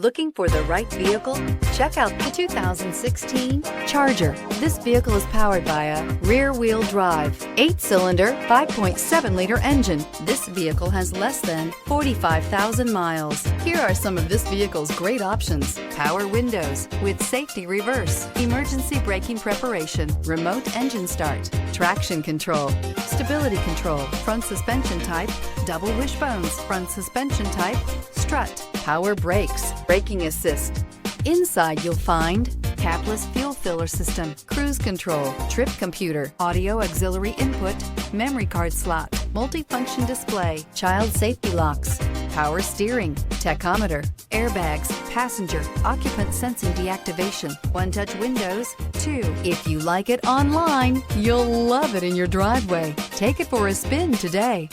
Looking for the right vehicle? Check out the 2016 Charger. This vehicle is powered by a rear-wheel drive, 8-cylinder, 5.7-liter engine. This vehicle has less than 45,000 miles. Here are some of this vehicle's great options: power windows with safety reverse, emergency braking preparation, remote engine start, traction control, stability control, front suspension type, double wishbones, front suspension type, strut, power brakes, braking assist. Inside you'll find capless fuel filler system, cruise control, trip computer, audio auxiliary input, memory card slot, multifunction display, child safety locks, power steering, tachometer, airbags, passenger, occupant sensing deactivation, one-touch windows, too. If you like it online, you'll love it in your driveway. Take it for a spin today.